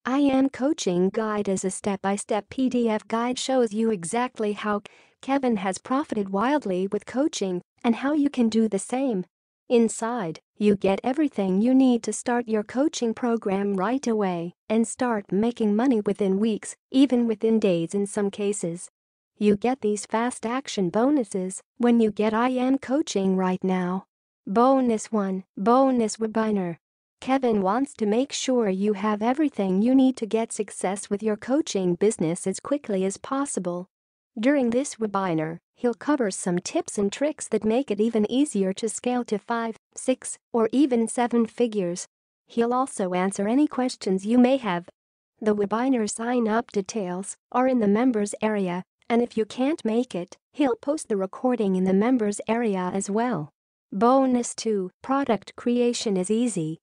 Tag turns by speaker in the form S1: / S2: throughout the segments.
S1: I Am Coaching Guide is a step-by-step PDF guide shows you exactly how Kevin has profited wildly with coaching and how you can do the same. Inside, you get everything you need to start your coaching program right away and start making money within weeks, even within days in some cases. You get these fast action bonuses when you get I Am Coaching right now. Bonus 1. Bonus webinar. Kevin wants to make sure you have everything you need to get success with your coaching business as quickly as possible. During this webinar, he'll cover some tips and tricks that make it even easier to scale to 5, 6, or even 7 figures. He'll also answer any questions you may have. The webinar sign-up details are in the members area, and if you can't make it, he'll post the recording in the members area as well. Bonus 2. Product creation is easy.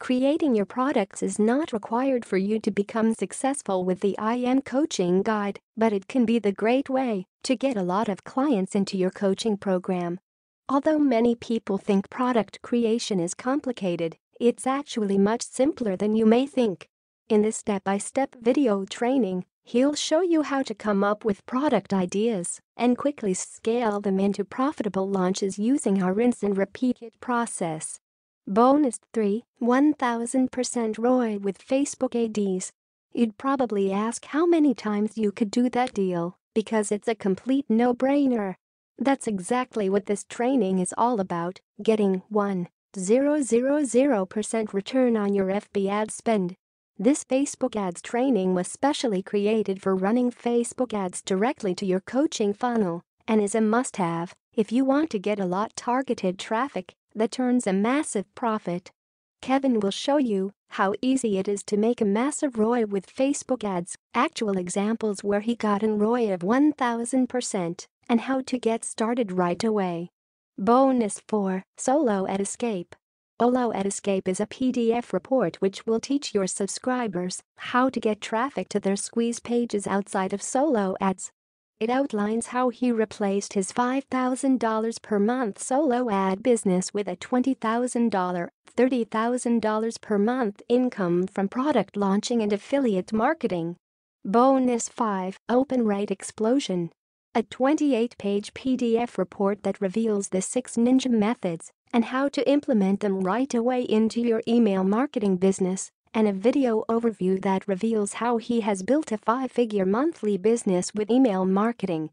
S1: Creating your products is not required for you to become successful with the I Am Coaching Guide, but it can be the great way to get a lot of clients into your coaching program. Although many people think product creation is complicated, it's actually much simpler than you may think. In this step-by-step video training, he'll show you how to come up with product ideas and quickly scale them into profitable launches using our rinse and repeat process. Bonus 3. 1000% ROI with Facebook Ads. You'd probably ask how many times you could do that deal because it's a complete no-brainer. That's exactly what this training is all about, getting 1,000% return on your FB ad spend. This Facebook ads training was specially created for running Facebook ads directly to your coaching funnel and is a must-have if you want to get a lot targeted traffic that turns a massive profit. Kevin will show you how easy it is to make a massive ROI with Facebook ads, actual examples where he got an ROI of 1000%, and how to get started right away. Bonus 4. Solo Ad Escape. Solo Ad Escape is a PDF report which will teach your subscribers how to get traffic to their squeeze pages outside of solo ads. It outlines how he replaced his $5,000 per month solo ad business with a $20,000, $30,000 per month income from product launching and affiliate marketing. Bonus 5. Open Rate Explosion. A 28-page PDF report that reveals the 6 ninja methods and how to implement them right away into your email marketing business, and a video overview that reveals how he has built a 5-figure monthly business with email marketing.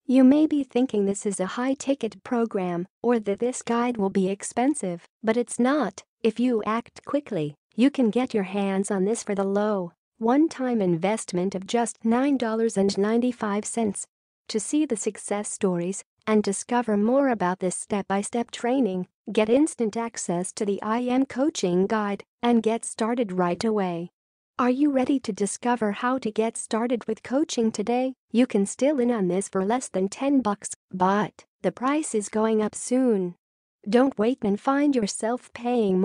S1: You may be thinking this is a high-ticket program or that this guide will be expensive, but it's not. If you act quickly, you can get your hands on this for the low, one-time investment of just $9.95. To see the success stories and discover more about this step-by-step training, get instant access to the I Am Coaching Guide and get started right away. Are you ready to discover how to get started with coaching today? You can still in on this for less than $10, but the price is going up soon. Don't wait and find yourself paying more.